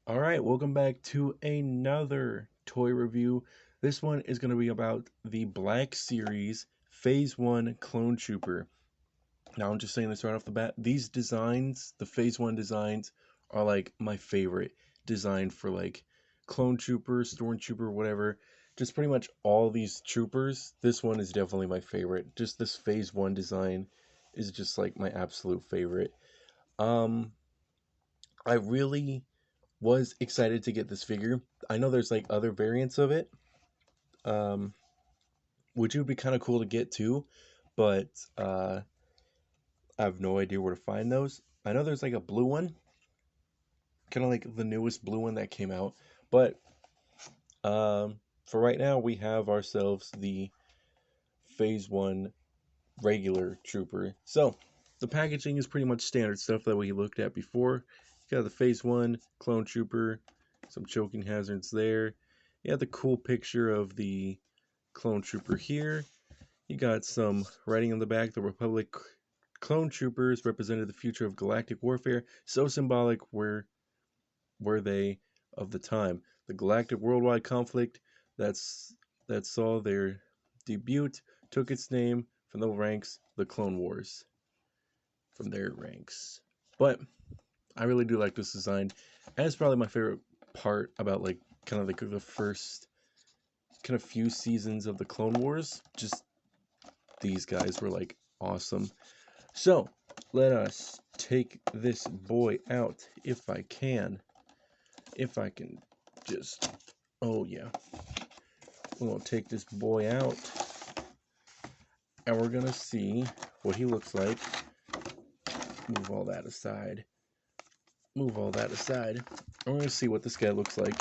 All right, welcome back to another toy review. This one is going to be about the Black Series Phase 1 Clone Trooper. Now, I'm just saying this right off the bat. These designs, the Phase 1 designs, are like my favorite design for like Clone Trooper, Stormtrooper, whatever. Just pretty much all these troopers. This one is definitely my favorite. Just this Phase 1 design is just like my absolute favorite. Um, I really was excited to get this figure. I know there's like other variants of it, um, which would be kind of cool to get too, but I have no idea where to find those. I know there's like a blue one, kind of like the newest blue one that came out, but for right now, we have ourselves the Phase 1 regular Trooper. So, the packaging is pretty much standard stuff that we looked at before. You got the Phase 1 Clone Trooper, some choking hazards there. You have the cool picture of the Clone Trooper here. You got some writing on the back. The Republic clone troopers represented the future of galactic warfare. So symbolic were they of the time. The galactic worldwide conflict that's that saw their debut took its name from the ranks, the Clone Wars, from their ranks. But I really do like this design, and it's probably my favorite part about like kind of like the first kind of few seasons of the Clone Wars. Just these guys were like awesome. So let us take this boy out if I can. If I can just, oh yeah. We're gonna take this boy out and we're gonna see what he looks like. Move all that aside. Move all that aside. And we're gonna see what this guy looks like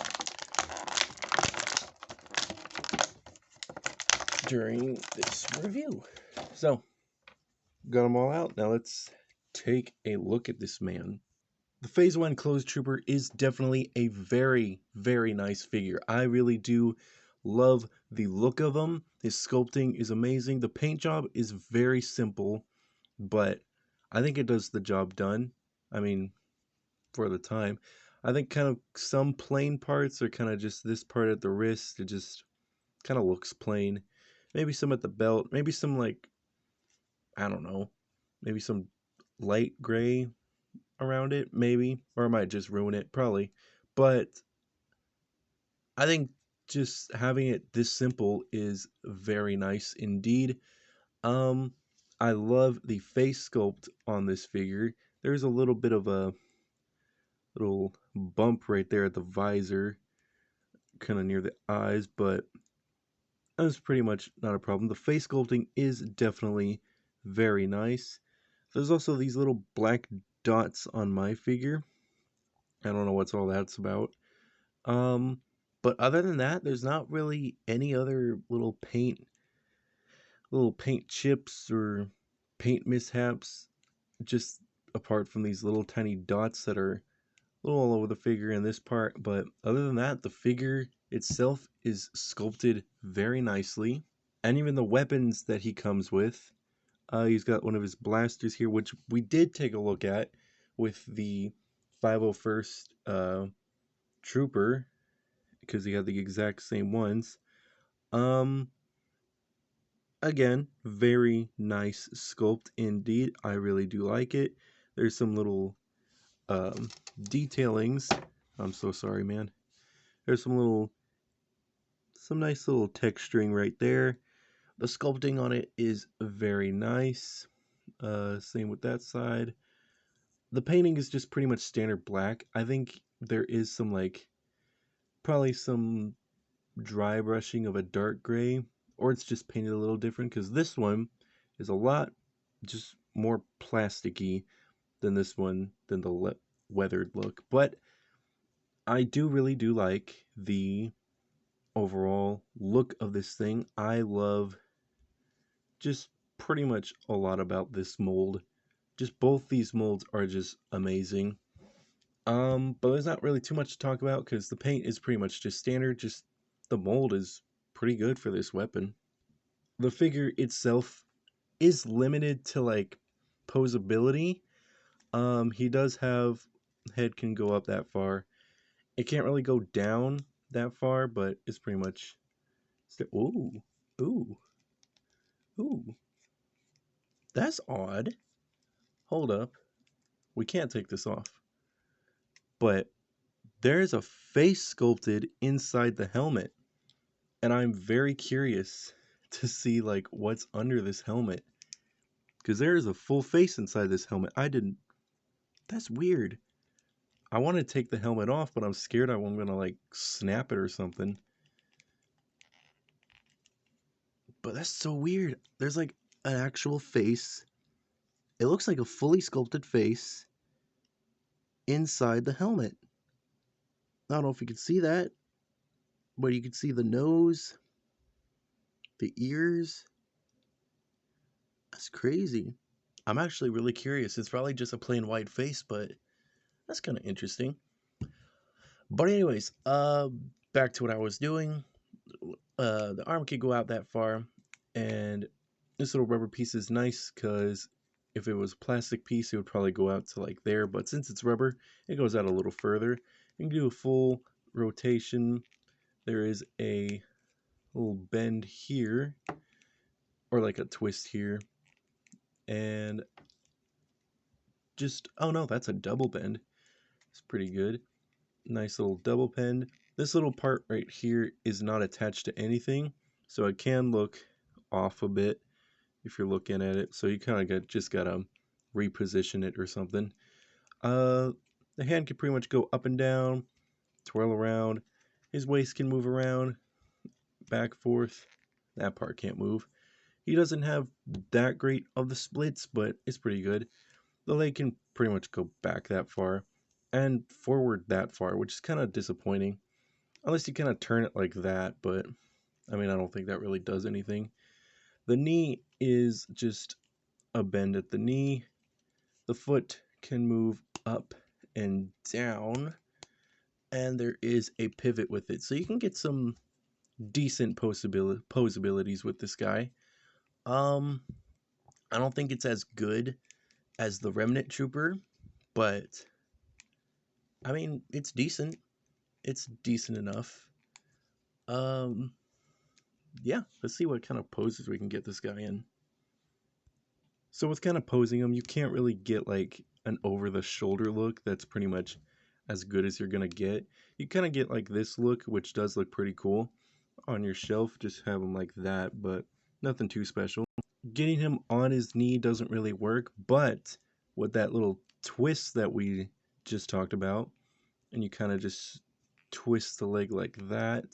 during this review. So, got them all out. Now let's take a look at this man. The Phase 1 Closed Trooper is definitely a very, very nice figure. I really do love the look of him. His sculpting is amazing. The paint job is very simple, but I think it does the job done. I mean, for the time. I think kind of some plain parts are kind of just this part at the wrist. It just kind of looks plain. Maybe some at the belt. Maybe some like, I don't know. Maybe some light gray around it, maybe, or I might just ruin it, probably. But I think just having it this simple is very nice indeed. Um, I love the face sculpt on this figure. There's a little bit of a little bump right there at the visor, kind of near the eyes, but that's pretty much not a problem. The face sculpting is definitely very nice. There's also these little black dots on my figure. I don't know what's all that's about. Um, but other than that, there's not really any other little paint chips or paint mishaps, just apart from these little tiny dots that are a little all over the figure in this part. But other than that, the figure itself is sculpted very nicely. And even the weapons that he comes with, he's got one of his blasters here, which we did take a look at with the 501st Trooper, because he had the exact same ones. Um, Again, very nice sculpt indeed. I really do like it. There's some little um, detailings. I'm so sorry, man. There's some nice little texturing right there. The sculpting on it is very nice. Same with that side. The painting is just pretty much standard black. I think there is some like probably some dry brushing of a dark gray, or it's just painted a little different because this one is a lot just more plasticky than this one, than the weathered look. But I do really do like the overall look of this thing. I love just pretty much a lot about this mold. Just both these molds are just amazing. But there's not really too much to talk about because the paint is pretty much just standard. Just the mold is pretty good for this weapon. The figure itself is limited to like posability. He does have head can go up that far, It can't really go down that far, but it's pretty much. Ooh, ooh, ooh. That's odd. Hold up. We can't take this off. But there's a face sculpted inside the helmet. And I'm very curious to see like what's under this helmet. Because there is a full face inside this helmet. I didn't. That's weird. I want to take the helmet off, but I'm scared I'm going to like snap it or something. But that's so weird. There's like an actual face. It looks like a fully sculpted face inside the helmet. I don't know if you can see that, but you can see the nose, the ears. That's crazy. I'm actually really curious. It's probably just a plain white face, but that's kind of interesting. But anyways, back to what I was doing. The arm can go out that far, and this little rubber piece is nice because if it was a plastic piece, it would probably go out to like there. But since it's rubber, it goes out a little further. You can do a full rotation. There is a little bend here, or like a twist here, and just, oh no, that's a double bend. It's pretty good. Nice little double bend. This little part right here is not attached to anything, so it can look off a bit if you're looking at it. So you kind of just gotta reposition it or something. The hand can pretty much go up and down, twirl around. His waist can move around, back, forth. That part can't move. He doesn't have that great of the splits, but it's pretty good. The leg can pretty much go back that far and forward that far, which is kind of disappointing. Unless you kind of turn it like that, but I mean, I don't think that really does anything. The knee is just a bend at the knee. The foot can move up and down, and there is a pivot with it. So you can get some decent posabilities with this guy. I don't think it's as good as the Remnant Trooper, but I mean, it's decent. It's decent enough. Um, yeah, let's see what kind of poses we can get this guy in. So with kind of posing him, you can't really get like an over the shoulder look that's pretty much as good as you're gonna get. You kind of get like this look, which does look pretty cool on your shelf. Just have him like that, but nothing too special. Getting him on his knee doesn't really work, but with that little twist that we just talked about, and you kind of just twist the leg like that,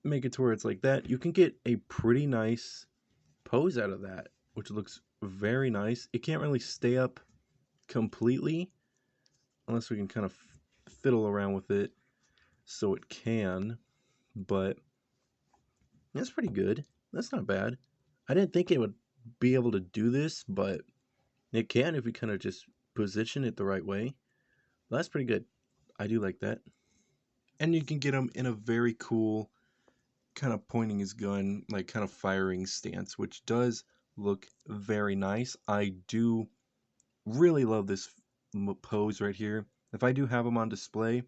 make it to where it's like that, you can get a pretty nice pose out of that, which looks very nice. It can't really stay up completely unless we can kind of fiddle around with it so it can, but that's pretty good. That's not bad. I didn't think it would be able to do this, but it can if we kind of just position it the right way. That's pretty good. I do like that. And you can get him in a very cool kind of pointing his gun, like kind of firing stance, which does look very nice. I do really love this pose right here. If I do have him on display,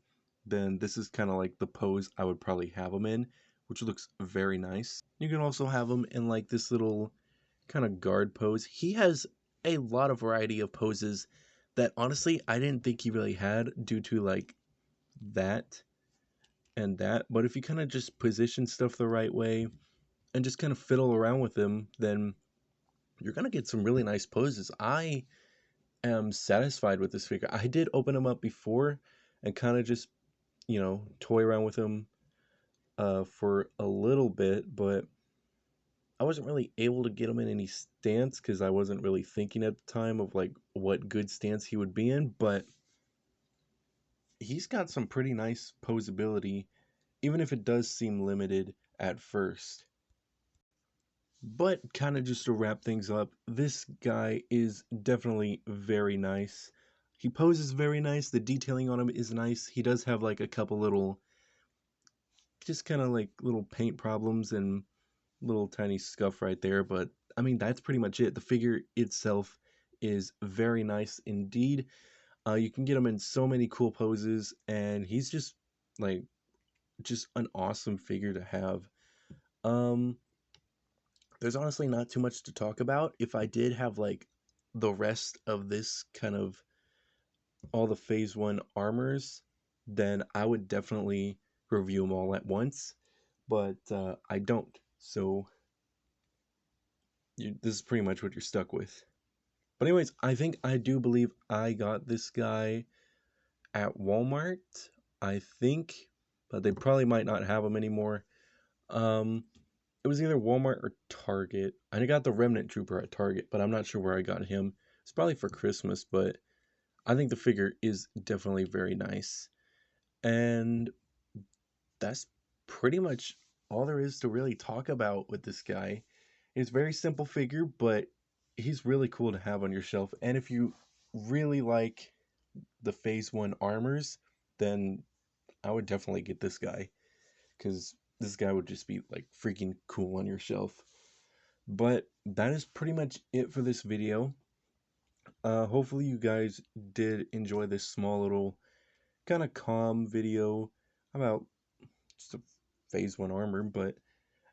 then this is kind of like the pose I would probably have him in, which looks very nice. You can also have him in like this little kind of guard pose. He has a lot of variety of poses that honestly I didn't think he really had due to like that and that. But if you kind of just position stuff the right way and just kind of fiddle around with them, then you're gonna get some really nice poses. I am satisfied with this figure. I did open him up before and kind of just, toy around with him for a little bit, but I wasn't really able to get him in any stance because I wasn't really thinking at the time of like what good stance he would be in, but he's got some pretty nice posability, even if it does seem limited at first. But kind of just to wrap things up, this guy is definitely very nice. He poses very nice. The detailing on him is nice. He does have like a couple little, just kind of like little paint problems and little tiny scuff right there. But I mean, that's pretty much it. The figure itself is very nice indeed. You can get him in so many cool poses, and he's just like just an awesome figure to have. Um, there's honestly not too much to talk about. If I did have like the rest of this kind of all the phase one armors, then I would definitely review them all at once. But I don't. So this is pretty much what you're stuck with. But anyways, I do believe I got this guy at Walmart. I think, but they probably might not have them anymore. Um, it was either Walmart or Target. I got the Remnant Trooper at Target, but I'm not sure where I got him. It's probably for Christmas, but I think the figure is definitely very nice. And that's pretty much all there is to really talk about with this guy. It's a very simple figure, but he's really cool to have on your shelf. And if you really like the Phase 1 armors, then I would definitely get this guy, because this guy would just be like freaking cool on your shelf. But that is pretty much it for this video. Hopefully you guys did enjoy this small little kind of calm video about just a Phase 1 armor. But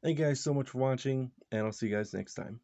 thank you guys so much for watching, and I'll see you guys next time.